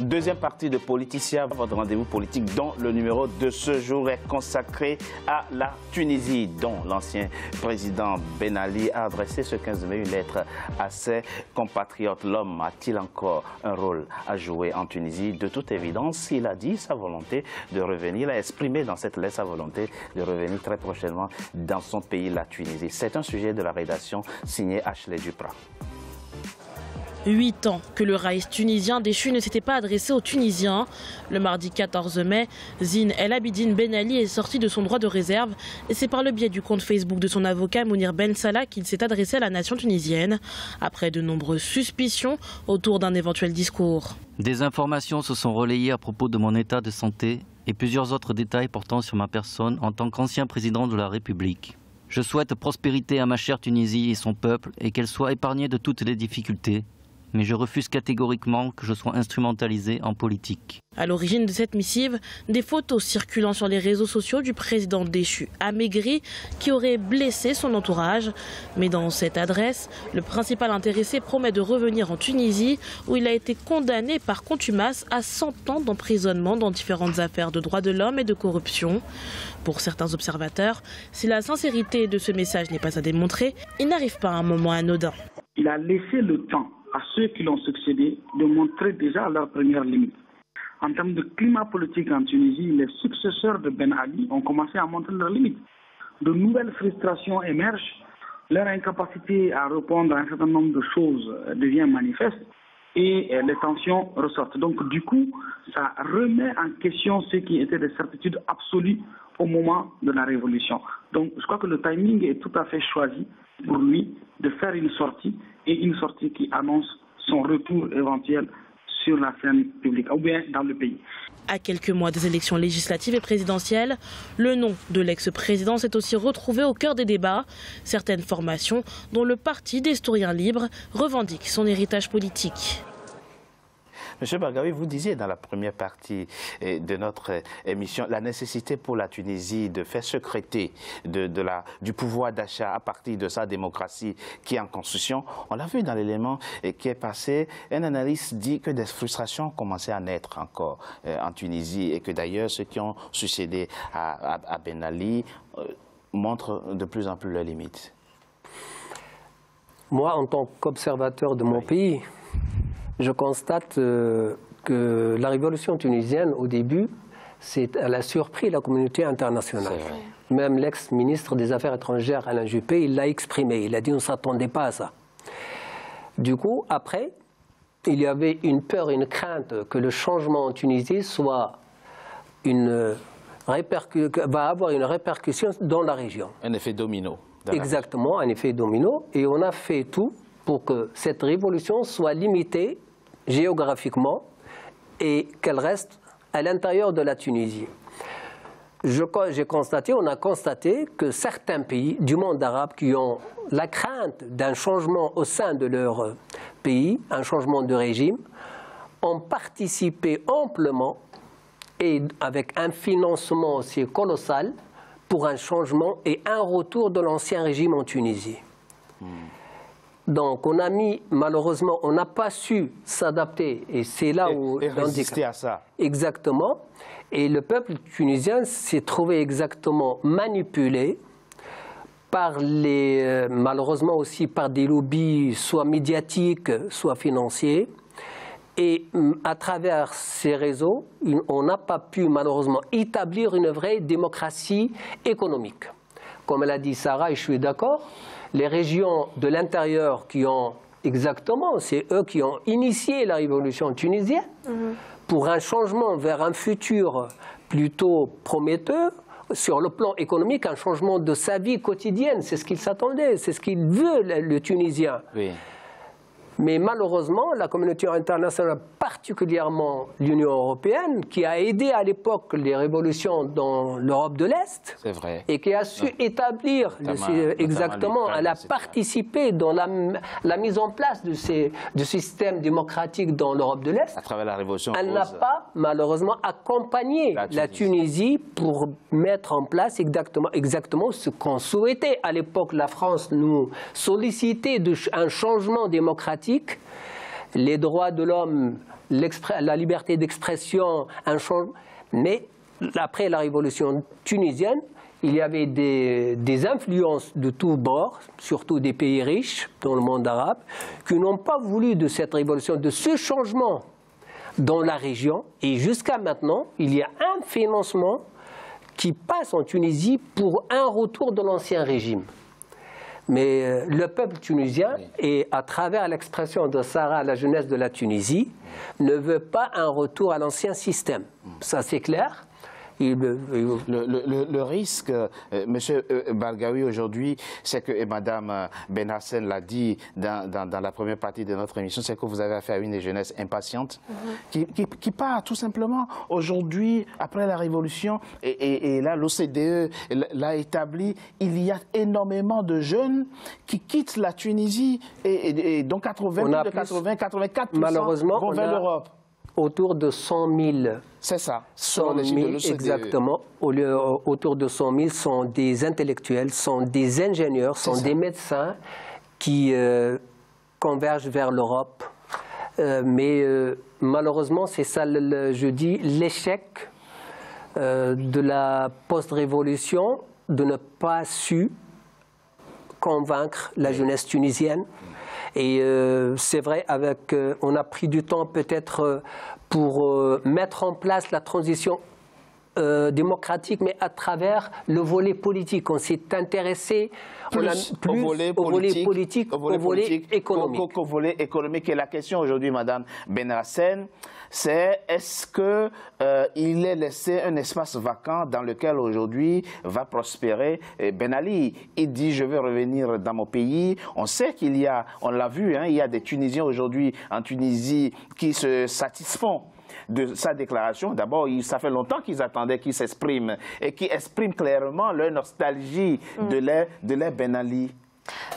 Deuxième partie de Politicia, votre rendez-vous politique dont le numéro de ce jour est consacré à la Tunisie, dont l'ancien président Ben Ali a adressé ce 15 mai une lettre à ses compatriotes. L'homme a-t-il encore un rôle à jouer en Tunisie? De toute évidence, il a dit sa volonté de revenir, il a exprimé dans cette lettre sa volonté de revenir très prochainement dans son pays, la Tunisie. C'est un sujet de la rédaction signé Ashley Duprat. 8 ans que le raïs tunisien déchu ne s'était pas adressé aux Tunisiens. Le mardi 14 mai, Zine El Abidine Ben Ali est sorti de son droit de réserve et c'est par le biais du compte Facebook de son avocat Mounir Ben Salah qu'il s'est adressé à la nation tunisienne, après de nombreuses suspicions autour d'un éventuel discours. Des informations se sont relayées à propos de mon état de santé et plusieurs autres détails portant sur ma personne en tant qu'ancien président de la République. Je souhaite prospérité à ma chère Tunisie et son peuple et qu'elle soit épargnée de toutes les difficultés. Mais je refuse catégoriquement que je sois instrumentalisé en politique. À l'origine de cette missive, des photos circulant sur les réseaux sociaux du président déchu amaigri qui aurait blessé son entourage. Mais dans cette adresse, le principal intéressé promet de revenir en Tunisie où il a été condamné par contumace à 100 ans d'emprisonnement dans différentes affaires de droits de l'homme et de corruption. Pour certains observateurs, si la sincérité de ce message n'est pas à démontrer, il n'arrive pas à un moment anodin. Il a laissé le temps à ceux qui l'ont succédé de montrer déjà leurs premières limites. En termes de climat politique en Tunisie, les successeurs de Ben Ali ont commencé à montrer leurs limites. De nouvelles frustrations émergent, leur incapacité à répondre à un certain nombre de choses devient manifeste et les tensions ressortent. Donc du coup, ça remet en question ce qui était des certitudes absolues au moment de la révolution. Donc je crois que le timing est tout à fait choisi pour lui de faire une sortie, et une sortie qui annonce son retour éventuel sur la scène publique, ou bien dans le pays. À quelques mois des élections législatives et présidentielles, le nom de l'ex-président s'est aussi retrouvé au cœur des débats. Certaines formations, dont le Parti des Historiens libres, revendiquent son héritage politique. Monsieur Bargaoui, vous disiez dans la première partie de notre émission la nécessité pour la Tunisie de faire sécréter du pouvoir d'achat à partir de sa démocratie qui est en construction. On l'a vu dans l'élément qui est passé. Un analyste dit que des frustrations ont commencé à naître encore en Tunisie et que d'ailleurs ceux qui ont succédé à Ben Ali montrent de plus en plus leurs limites. Moi, en tant qu'observateur de mon pays, je constate que la révolution tunisienne, au début, elle a surpris la communauté internationale. Même l'ex-ministre des Affaires étrangères, Alain Juppé, il l'a exprimé. Il a dit qu'on ne s'attendait pas à ça. Du coup, après, il y avait une peur, une crainte que le changement en Tunisie va avoir une répercussion dans la région. Un effet domino. Exactement, un effet domino. Et on a fait tout pour que cette révolution soit limitée géographiquement et qu'elle reste à l'intérieur de la Tunisie. On a constaté que certains pays du monde arabe qui ont la crainte d'un changement au sein de leur pays, un changement de régime, ont participé amplement et avec un financement aussi colossal pour un changement et un retour de l'ancien régime en Tunisie. Donc malheureusement, on n'a pas su s'adapter et c'est là où... Et résister à ça. Exactement. Et le peuple tunisien s'est trouvé exactement manipulé par malheureusement aussi par des lobbies soit médiatiques, soit financiers. Et à travers ces réseaux, on n'a pas pu malheureusement établir une vraie démocratie économique. Comme elle a dit Sarah, et je suis d'accord, les régions de l'intérieur qui ont exactement, c'est eux qui ont initié la révolution tunisienne pour un changement vers un futur plutôt prometteur sur le plan économique, un changement de sa vie quotidienne. C'est ce qu'il s'attendait, c'est ce qu'il veut le Tunisien. Oui. Mais malheureusement, la communauté internationale, particulièrement l'Union européenne, qui a aidé à l'époque les révolutions dans l'Europe de l'Est, et qui a su établir, exactement, elle a participé dans la mise en place du système démocratique dans l'Europe de l'Est. À travers la révolution. Elle n'a pas, malheureusement, accompagné la Tunisie pour mettre en place exactement ce qu'on souhaitait. À l'époque, la France nous sollicitait un changement démocratique. Les droits de l'homme la liberté d'expression, un changement. Mais après la révolution tunisienne, il y avait des influences de tous bords, surtout des pays riches dans le monde arabe, qui n'ont pas voulu de cette révolution, de ce changement dans la région. Et jusqu'à maintenant, il y a un financement qui passe en Tunisie pour un retour de l'ancien régime. Mais le peuple tunisien, et à travers l'expression de Sarah, la jeunesse de la Tunisie, ne veut pas un retour à l'ancien système. Ça, c'est clair. Le risque, M. Bargaoui, aujourd'hui, c'est que, et Mme Benhassen l'a dit dans la première partie de notre émission, c'est que vous avez affaire à une jeunesse impatiente qui part tout simplement. Aujourd'hui, après la Révolution, et là, l'OCDE l'a établi, il y a énormément de jeunes qui quittent la Tunisie, et donc 84% vont vers l'Europe. Autour de 100 000. C'est ça. 100 000, exactement. Autour de 100 000 sont des intellectuels, sont des ingénieurs, sont des médecins qui convergent vers l'Europe. Mais malheureusement, c'est ça, je dis, l'échec de la post-révolution de ne pas su convaincre la jeunesse tunisienne. Et c'est vrai, on a pris du temps peut-être pour mettre en place la transition démocratique, mais à travers le volet politique. On s'est intéressé au volet politique, au volet économique. Au volet économique. Et la question aujourd'hui, Mme Benhassen, c'est est-ce qu'il est laissé un espace vacant dans lequel aujourd'hui va prospérer Ben Ali? Il dit je vais revenir dans mon pays. On sait qu'il y a, on l'a vu, hein, il y a des Tunisiens aujourd'hui en Tunisie qui se satisfont de sa déclaration. D'abord, ça fait longtemps qu'ils attendaient qu'il s'exprime et qui expriment clairement leur nostalgie de l'ère Ben Ali.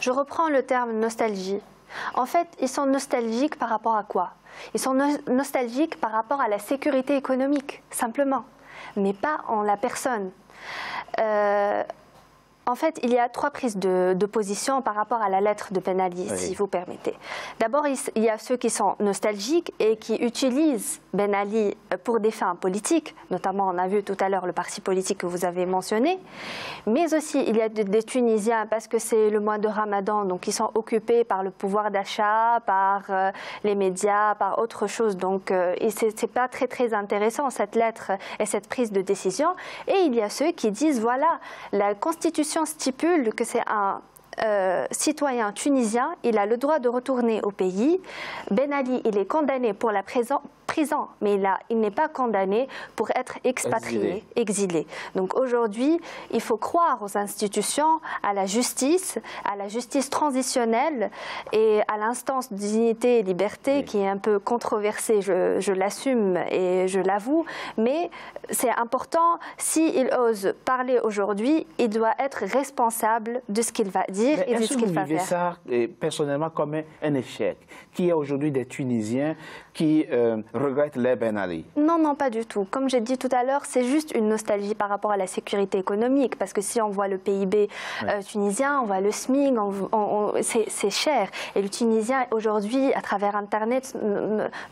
Je reprends le terme nostalgie. En fait, ils sont nostalgiques par rapport à quoi? Ils sont nostalgiques par rapport à la sécurité économique, simplement, mais pas en la personne. En fait, il y a trois prises de position par rapport à la lettre de Ben Ali, si vous permettez. D'abord, il y a ceux qui sont nostalgiques et qui utilisent Ben Ali pour des fins politiques, notamment on a vu tout à l'heure le parti politique que vous avez mentionné, mais aussi il y a des Tunisiens, parce que c'est le mois de Ramadan, donc ils sont occupés par le pouvoir d'achat, par les médias, par autre chose, donc c'est pas très intéressant cette lettre et cette prise de décision. Et il y a ceux qui disent, voilà, la Constitution stipule que c'est un citoyen tunisien, il a le droit de retourner au pays. Ben Ali, il est condamné pour la prison, mais il n'est pas condamné pour être expatrié, exilé. Donc aujourd'hui, il faut croire aux institutions, à la justice transitionnelle et à l'instance dignité et liberté qui est un peu controversée, je l'assume et je l'avoue, mais c'est important, s'il ose parler aujourd'hui, il doit être responsable de ce qu'il va dire et de ce qu'il va faire. Est-ce que vous vivez ça personnellement comme un échec? Qu'il y a aujourd'hui des Tunisiens qui regrettent l'ère Ben Ali? Non, pas du tout. Comme j'ai dit tout à l'heure, c'est juste une nostalgie par rapport à la sécurité économique. Parce que si on voit le PIB tunisien, on voit le SMIC, c'est cher. Et le Tunisien, aujourd'hui, à travers Internet,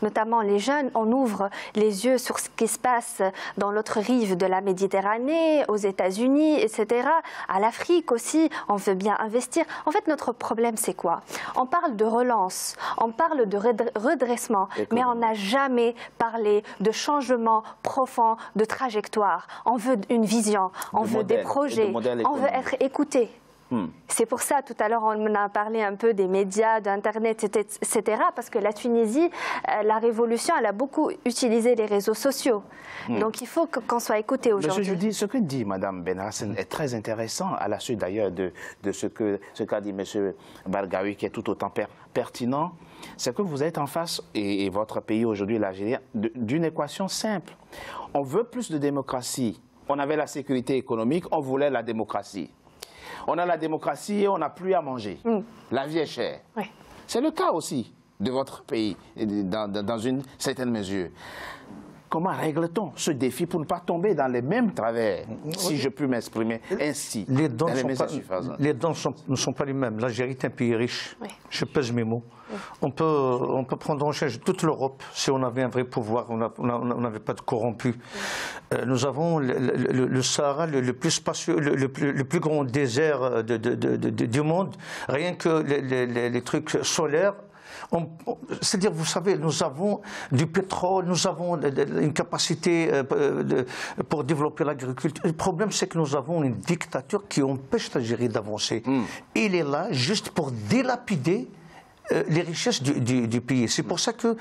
notamment les jeunes, on ouvre les yeux sur ce qui se passe dans l'autre rive de la Méditerranée, aux États-Unis, etc. À l'Afrique aussi, on veut bien investir. En fait, notre problème, c'est quoi? On parle de relance, on parle de redressement, mais on n'a jamais parlé de changement profond, de trajectoire. On veut une vision, on veut des projets, on veut être écouté. C'est pour ça, tout à l'heure, on a parlé un peu des médias, d'Internet, etc. Parce que la Tunisie, la révolution, elle a beaucoup utilisé les réseaux sociaux. Donc il faut qu'on soit écouté aujourd'hui. Monsieur Judy, ce que dit Mme Benhassen est très intéressant, à la suite d'ailleurs de ce qu'a dit M. Bargaoui, qui est tout autant pertinent. C'est que vous êtes en face, et votre pays aujourd'hui, l'Algérie, d'une équation simple. On veut plus de démocratie. On avait la sécurité économique, on voulait la démocratie. On a la démocratie et on n'a plus à manger. La vie est chère. C'est le cas aussi de votre pays, dans une certaine mesure. comment règle-t-on ce défi pour ne pas tomber dans les mêmes travers, si je puis m'exprimer ainsi? Les dons ne sont pas les mêmes. L'Algérie est un pays riche. Oui. Je pèse mes mots. On peut prendre en charge toute l'Europe si on avait un vrai pouvoir, on n'avait pas de corrompus. Nous avons le Sahara, le plus spacieux, le plus grand désert du monde. Rien que les trucs solaires. C'est-à-dire, vous savez, nous avons du pétrole, nous avons une capacité pour développer l'agriculture. Le problème, c'est que nous avons une dictature qui empêche l'Algérie d'avancer. Il est là juste pour dilapider les richesses du pays. C'est pour ça que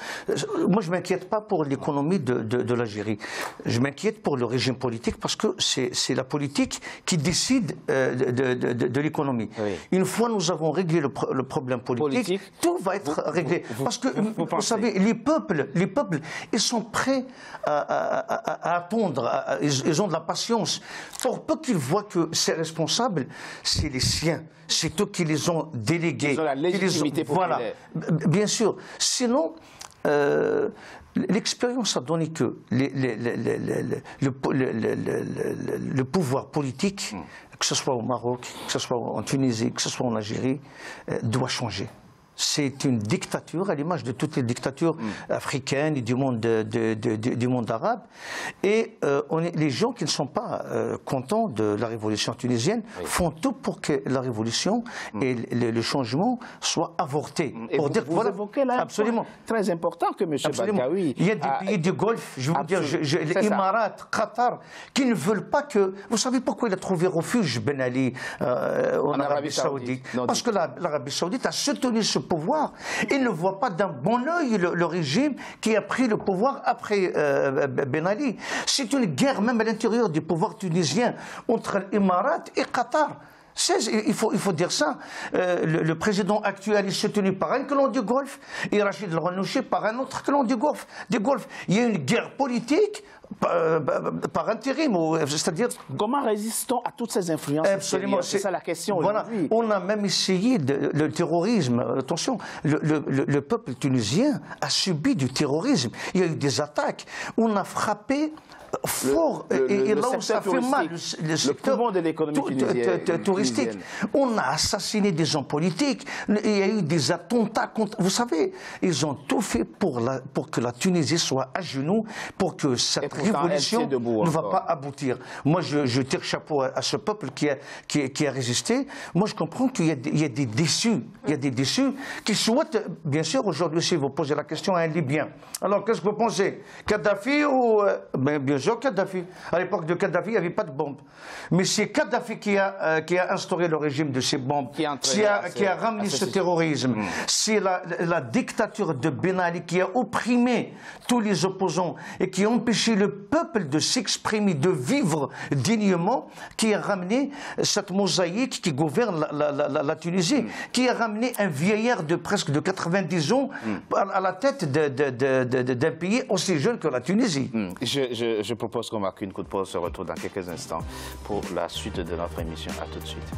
moi je ne m'inquiète pas pour l'économie de l'Algérie. Je m'inquiète pour le régime politique parce que c'est la politique qui décide de l'économie. Oui. Une fois nous avons réglé le problème politique, tout va être réglé. Parce que vous savez, les peuples, ils sont prêts à attendre, ils ont de la patience. Pour peu qu'ils voient que ces responsables, c'est les siens. C'est eux qui les ont délégués. Ils ont la légitimité populaire. Voilà, bien sûr. Sinon, l'expérience a donné que le pouvoir politique, que ce soit au Maroc, que ce soit en Tunisie, que ce soit en Algérie, doit changer. C'est une dictature, à l'image de toutes les dictatures africaines et du monde arabe. Et les gens qui ne sont pas contents de la révolution tunisienne font tout pour que la révolution et le changement soient avortés. Pour dire, vous évoquez là absolument très important que M. Baggaoui... Il y a des pays du Golfe, je veux dire, les Émirats, Qatar, qui ne veulent pas que... Vous savez pourquoi il a trouvé refuge, Ben Ali, en Arabie Saoudite? Parce que l'Arabie Saoudite a soutenu ce pouvoir. Il ne voit pas d'un bon œil le régime qui a pris le pouvoir après Ben Ali. C'est une guerre même à l'intérieur du pouvoir tunisien entre l'Émirat et Qatar. Il faut dire ça. Le président actuel est soutenu par un clan du Golfe et Rachid El-Ghannouchi par un autre clan du Golfe. Il y a une guerre politique par intérim, c'est-à-dire... Comment résiste-t-on à toutes ces influences? Absolument, c'est ça la question. Voilà. On a même essayé le terrorisme. Attention, le peuple tunisien a subi du terrorisme. Il y a eu des attaques. On a frappé fort et là où ça fait mal, le secteur de l'économie touristique. On a assassiné des gens politiques, il y a eu des attentats contre... Vous savez, ils ont tout fait pour que la Tunisie soit à genoux, pour que cette révolution ne va pas aboutir. Moi, je tire chapeau à ce peuple qui a résisté. Moi, je comprends qu'il y a des déçus. Il y a des déçus qui souhaitent, bien sûr, aujourd'hui, si vous posez la question à un Libyen. Alors, qu'est-ce que vous pensez? Kadhafi ou... Bien sûr, Kadhafi. À l'époque de Kadhafi, il n'y avait pas de bombes. Mais c'est Kadhafi qui a instauré le régime de ces bombes, qui a ramené ce terrorisme. C'est la dictature de Ben Ali qui a opprimé tous les opposants et qui a empêché le peuple de s'exprimer, de vivre dignement, qui a ramené cette mosaïque qui gouverne la Tunisie, qui a ramené un vieillard de presque de 90 ans à la tête d'un pays aussi jeune que la Tunisie. Je propose qu'on marque une coup de pause, on se retrouve dans quelques instants pour la suite de notre émission. À tout de suite.